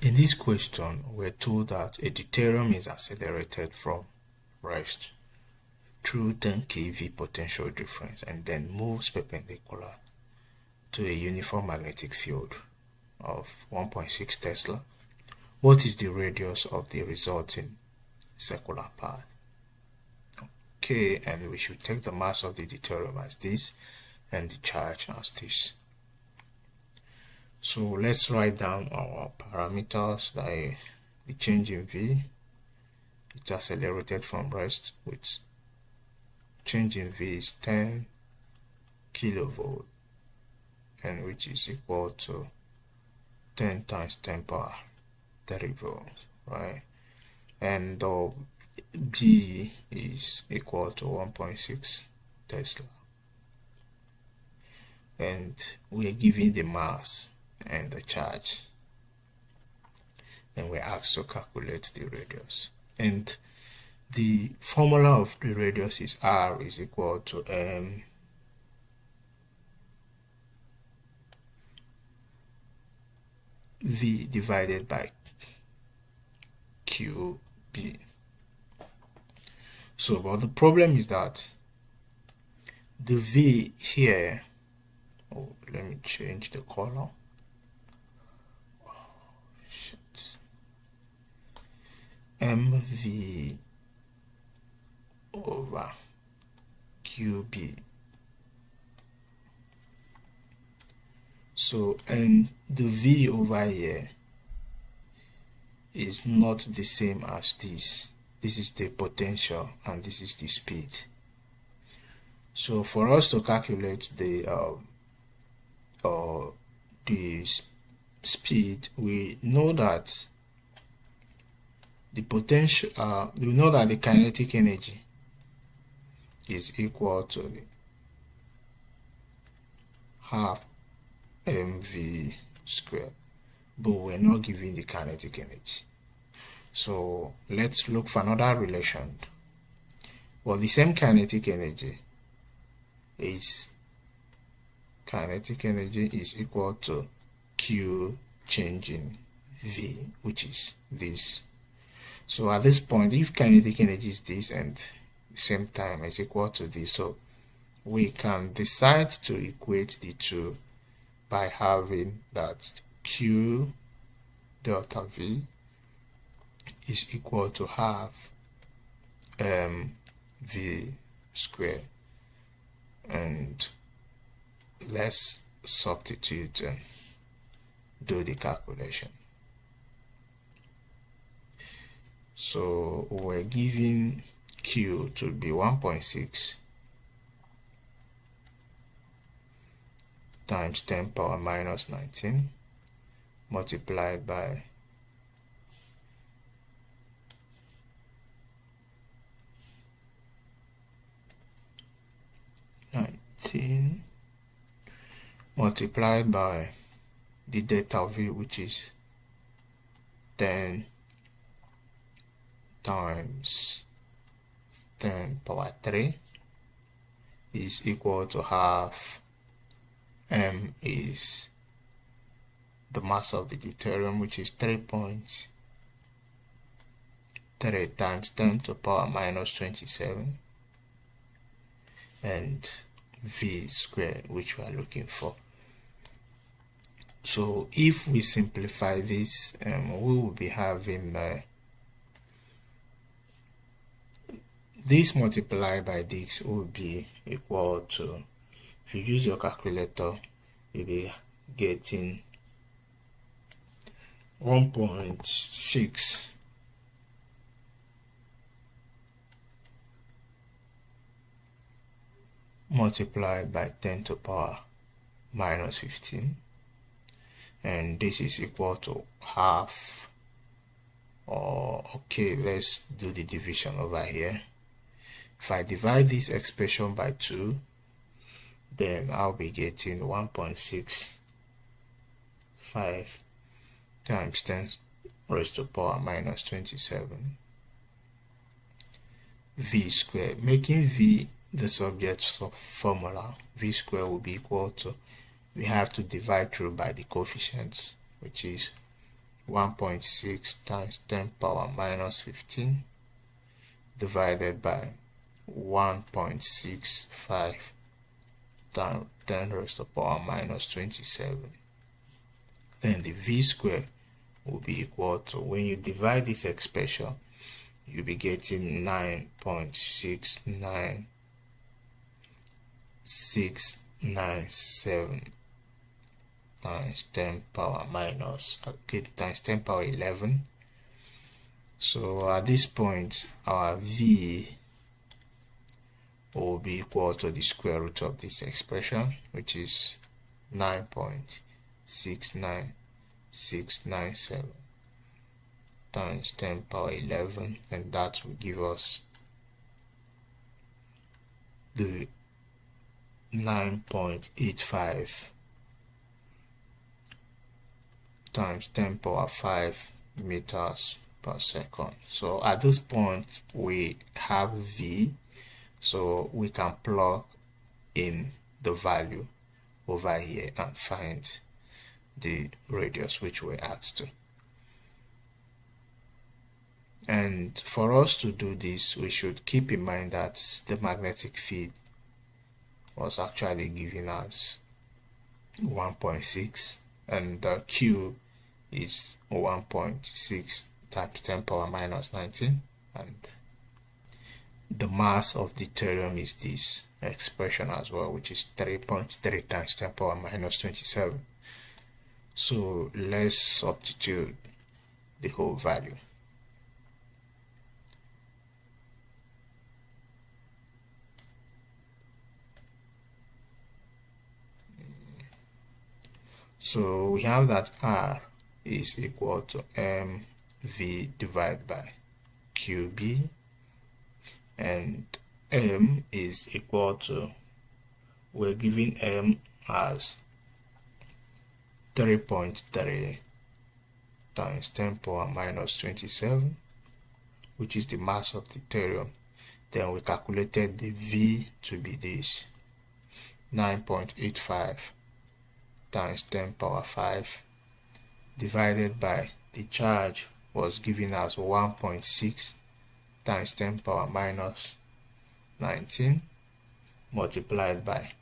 In this question, we're told that a deuterium is accelerated from rest through 10 kV potential difference and then moves perpendicular to a uniform magnetic field of 1.6 Tesla. What is the radius of the resulting circular path? Okay, and we should take the mass of the deuterium as this and the charge as this. So let's write down our parameters. The change in V, it's accelerated from rest with change in V is 10 kilovolt, and which is equal to 10 times 10 power 30 volts, right? And B is equal to 1.6 Tesla, and we are given the mass and the charge, and we're asked to calculate the radius. And the formula of the radius is R is equal to M V divided by QB. So, but the problem is that the V here, let me change the color. MV over QB. So, and the V over here is not the same as this. This is the potential and this is the speed. So for us to calculate the speed, we know that the potential, we know that the kinetic energy is equal to half mv squared, but we're not given the kinetic energy. So let's look for another relation. Well, the same kinetic energy is equal to Q change in V, which is this. So at this point, if kinetic energy is this and the same time is equal to this, so we can decide to equate the two by having that Q delta V is equal to half V squared, and let's substitute and do the calculation. So we're given Q to be 1.6 times 10 power minus 19 multiplied by 19 multiplied by the delta V, which is 10 times 10 power 3 is equal to half M is the mass of the deuterium, which is 3.3 times 10 to the power minus 27, and V squared, which we are looking for. So if we simplify this, we will be having this multiplied by this will be equal to, if you use your calculator, you'll be getting 1.6 multiplied by 10 to the power minus 15, and this is equal to half, or okay, let's do the division over here. If I divide this expression by 2, then I'll be getting 1.65 times 10 raised to the power minus 27 V squared, making V the subject of formula. V squared will be equal to, we have to divide through by the coefficients, which is 1.6 times 10 power minus 15 divided by 1.65 times 10 raised to the power minus 27. Then the v squared will be equal to, when you divide this expression, you'll be getting 9.69697 times 10 power minus, times 10 power 11. So at this point, our v will be equal to the square root of this expression, which is 9.69697 times 10 power 11, and that will give us the 9.85 times 10 power 5 meters per second. So at this point we have v, so we can plug in the value over here and find the radius which we're asked to. And for us to do this, we should keep in mind that the magnetic field was actually given as 1.6 and the Q is 1.6 times 10 power minus 19, and the mass of the deuterium is this expression as well, which is 3.3 times 10 power minus 27. So let's substitute the whole value. So we have that R is equal to mv divided by qb, and m is equal to, we're giving m as 3.3 times 10 power minus 27, which is the mass of the deuterium. Then we calculated the v to be this 9.85 times 10 power 5 divided by the charge was given as 1.6 times 10 power minus 19 multiplied by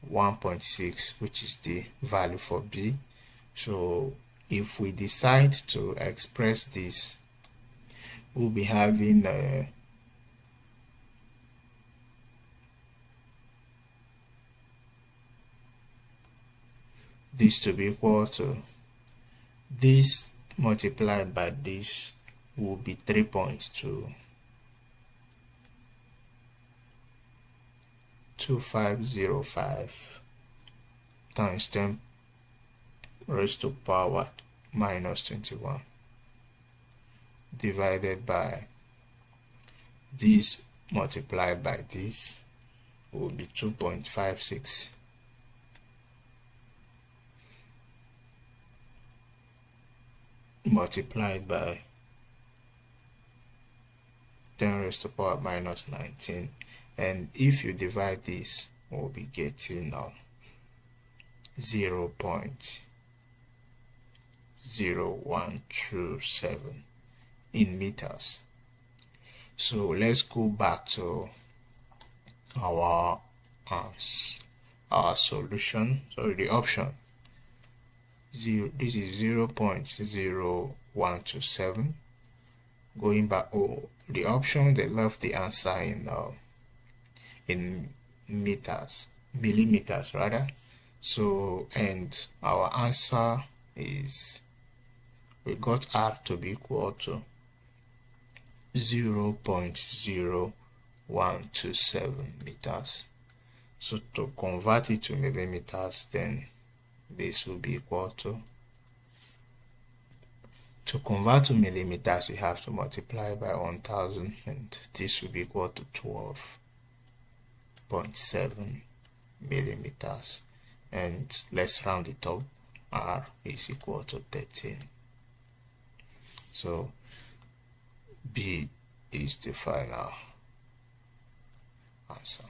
1.6, which is the value for B. So if we decide to express this, we'll be having this to be equal to this multiplied by this will be 3.2505 times 10 raised to power minus 21 divided by this multiplied by this will be 2.56 multiplied by 10 raised to power minus 19, and if you divide this, we'll be getting 0.0127 in meters. So let's go back to our solution. So the option this is 0.0127. Going back, the option they left the answer in meters, millimeters rather. So, and our answer is, we got R to be equal to 0.0127 meters. So to convert it to millimeters, then this will be equal to convert to millimeters, you have to multiply by 1000, and this will be equal to 12.7 millimeters. And let's round it up, R is equal to 13. So B is the final answer.